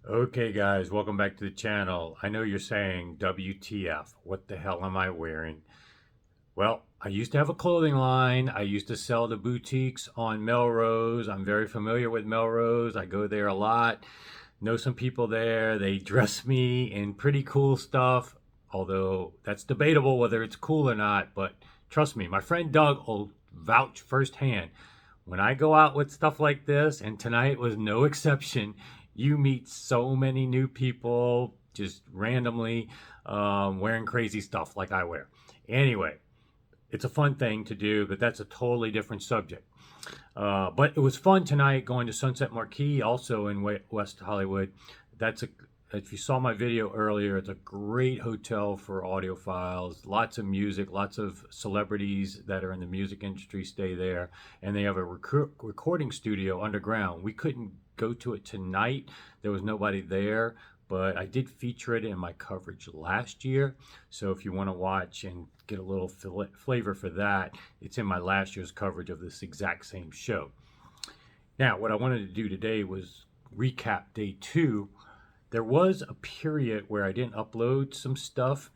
Okay, guys, welcome back to the channel. I know you're saying, WTF, what the hell am I wearing? Well, I used to have a clothing line. I used to sell to boutiques on Melrose. I'm very familiar with Melrose. I go there a lot. Know some people there. They dress me in pretty cool stuff, although that's debatable whether it's cool or not. But trust me, my friend Doug will vouch firsthand. When I go out with stuff like this, and tonight was no exception, you meet so many new people just randomly wearing crazy stuff like I wear. Anyway, it's a fun thing to do, but that's a totally different subject. But it was fun tonight going to Sunset Marquis, also in West Hollywood. That's a If you saw my video earlier, it's a great hotel for audiophiles. Lots of music, lots of celebrities that are in the music industry stay there, and they have a recording studio underground. We couldn't go to it tonight; there was nobody there. But I did feature it in my coverage last year. So if you want to watch and get a little flavor for that, it's in my last year's coverage of this exact same show. Now, what I wanted to do today was recap day two. There was a period where I didn't upload some stuff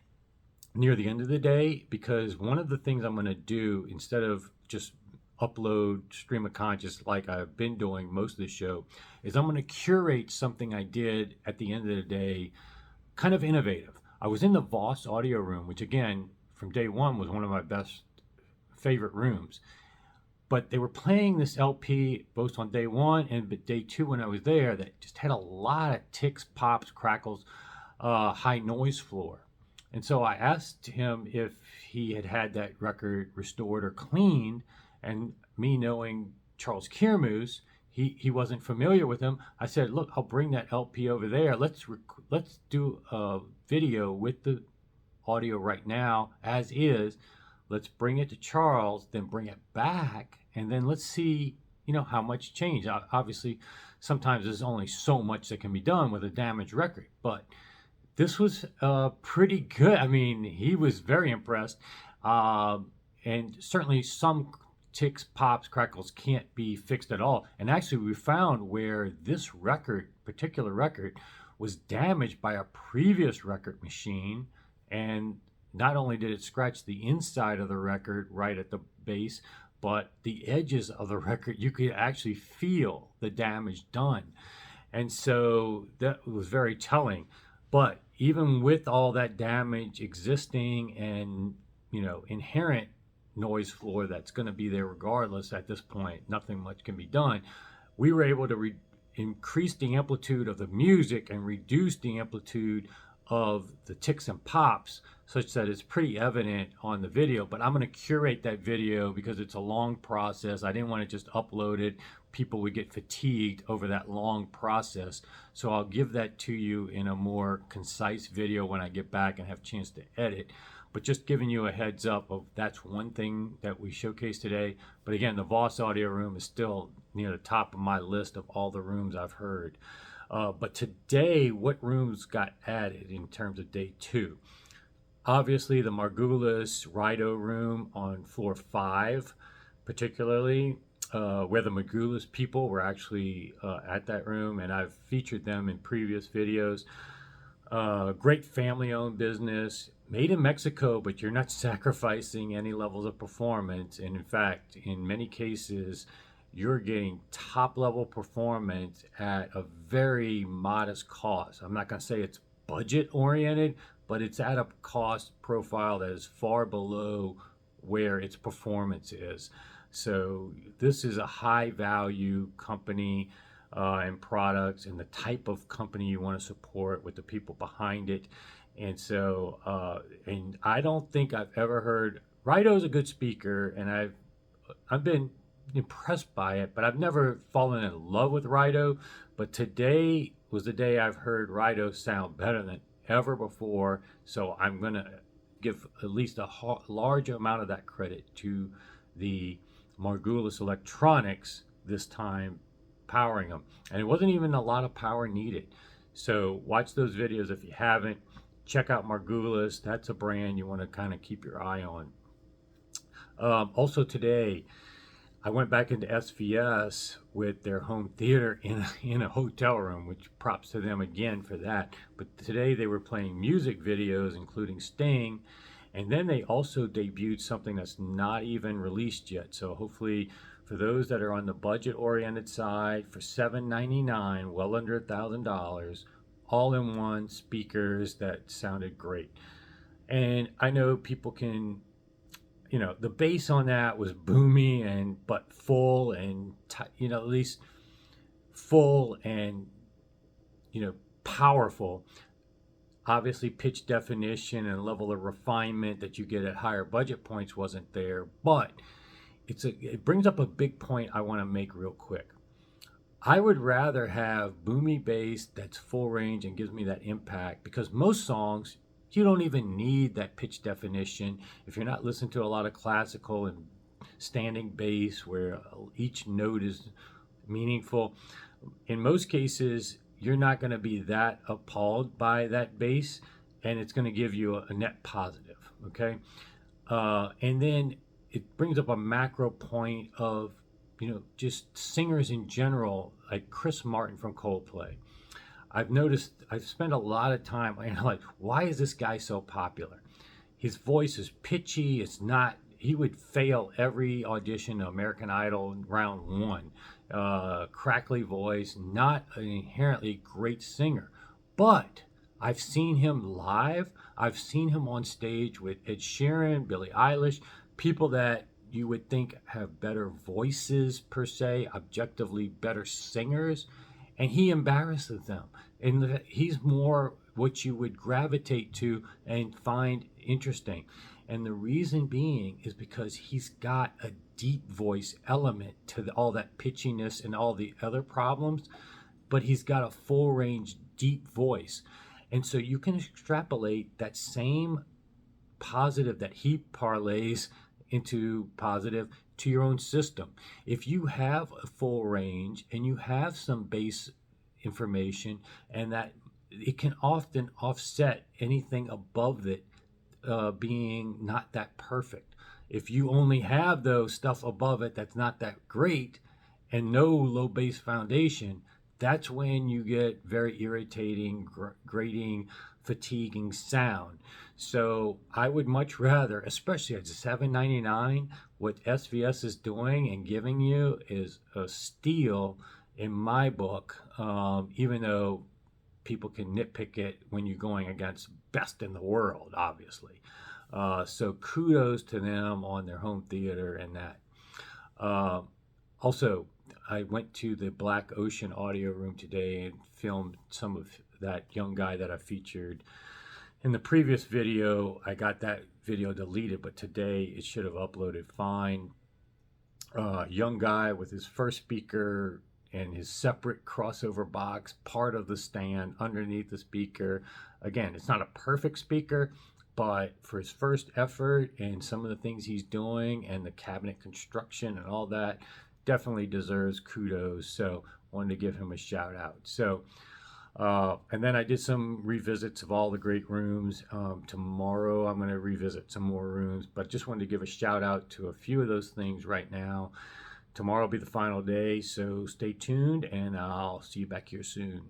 near the end of the day because one of the things I'm going to do, instead of just upload stream of conscious like I've been doing most of the show, is I'm going to curate something I did at the end of the day, kind of innovative. I was in the Voss audio room, which again, from day one, was one of my best favorite rooms. But they were playing this LP both on day one and day two when I was there that just had a lot of ticks, pops, crackles, high noise floor. And so I asked him if he had had that record restored or cleaned. And me knowing Charles Kiermoose, he wasn't familiar with him. I said, look, I'll bring that LP over there. Let's do a video with the audio right now as is. Let's bring it to Charles, then bring it back, and then let's see, how much changed. Obviously, sometimes there's only so much that can be done with a damaged record, but this was pretty good. I mean, he was very impressed, and certainly some ticks, pops, crackles can't be fixed at all. And actually, we found where this particular record, was damaged by a previous record machine, and not only did it scratch the inside of the record right at the base, but the edges of the record, you could actually feel the damage done. And so that was very telling. But even with all that damage existing and, inherent noise floor that's going to be there regardless at this point, nothing much can be done. We were able to increase the amplitude of the music and reduce the amplitude of the ticks and pops such that it's pretty evident on the video. But I'm going to curate that video because it's a long process. I didn't want to just upload it. People would get fatigued over that long process. So I'll give that to you in a more concise video when I get back and have a chance to edit. But just giving you a heads up of that's one thing that we showcased today. But again, the Voss audio room is still near the top of my list of all the rooms I've heard. But today, what rooms got added in terms of day two? Obviously, the Margolis Rido room on floor 5, particularly, where the Margolis people were actually at that room, and I've featured them in previous videos. Great family-owned business, made in Mexico, but you're not sacrificing any levels of performance. And in fact, in many cases, you're getting top-level performance at a very modest cost. I'm not going to say it's budget-oriented, but it's at a cost profile that is far below where its performance is. So this is a high-value company and products and the type of company you want to support with the people behind it. And so, and I don't think I've ever heard, Rido's a good speaker, and I've been impressed by it, but I've never fallen in love with Rido. But today was the day I've heard Rido sound better than ever before. So I'm going to give at least a large amount of that credit to the Margolis Electronics this time powering them. And it wasn't even a lot of power needed. So watch those videos if you haven't. Check out Margolis. That's a brand you want to kind of keep your eye on. Also today, I went back into SVS with their home theater in a hotel room, which props to them again for that. But today they were playing music videos, including Sting, and then they also debuted something that's not even released yet. So hopefully, for those that are on the budget-oriented side, for $799, well under $1,000, all-in-one speakers that sounded great. And I know people can, the bass on that was boomy and but full and at least full and powerful. Obviously, pitch definition and level of refinement that you get at higher budget points wasn't there, but it brings up a big point I want to make real quick. I would rather have boomy bass that's full range and gives me that impact, because most songs you don't even need that pitch definition if you're not listening to a lot of classical and standing bass where each note is meaningful. In most cases, you're not going to be that appalled by that bass, and it's going to give you a net positive. Okay, and then it brings up a macro point of just singers in general, like Chris Martin from Coldplay. I've noticed, I've spent a lot of time, like, why is this guy so popular? His voice is pitchy. It's not, he would fail every audition to American Idol in round one. Crackly voice, not an inherently great singer. But I've seen him live. I've seen him on stage with Ed Sheeran, Billie Eilish, people that you would think have better voices per se, objectively better singers, and he embarrasses them. And he's more what you would gravitate to and find interesting. And the reason being is because he's got a deep voice element to all that pitchiness and all the other problems, but he's got a full range, deep voice. And so you can extrapolate that same positive that he parlays into positive to your own system. If you have a full range and you have some bass information, and that it can often offset anything above it being not that perfect. If you only have those stuff above it that's not that great and no low bass foundation, that's when you get very irritating, grating, fatiguing sound. So I would much rather, especially at $799, what SVS is doing and giving you is a steal in my book, even though people can nitpick it when you're going against best in the world, obviously. So kudos to them on their home theater and that. Also, I went to the Black Ocean audio room today and filmed some of that young guy that I featured. In the previous video, I got that video deleted, but today it should have uploaded fine. Young guy with his first speaker and his separate crossover box, part of the stand underneath the speaker. Again, it's not a perfect speaker, but for his first effort and some of the things he's doing and the cabinet construction and all that, definitely deserves kudos. So wanted to give him a shout out. So, and then I did some revisits of all the great rooms. Tomorrow I'm going to revisit some more rooms, but just wanted to give a shout out to a few of those things right now. Tomorrow will be the final day, so stay tuned, and I'll see you back here soon.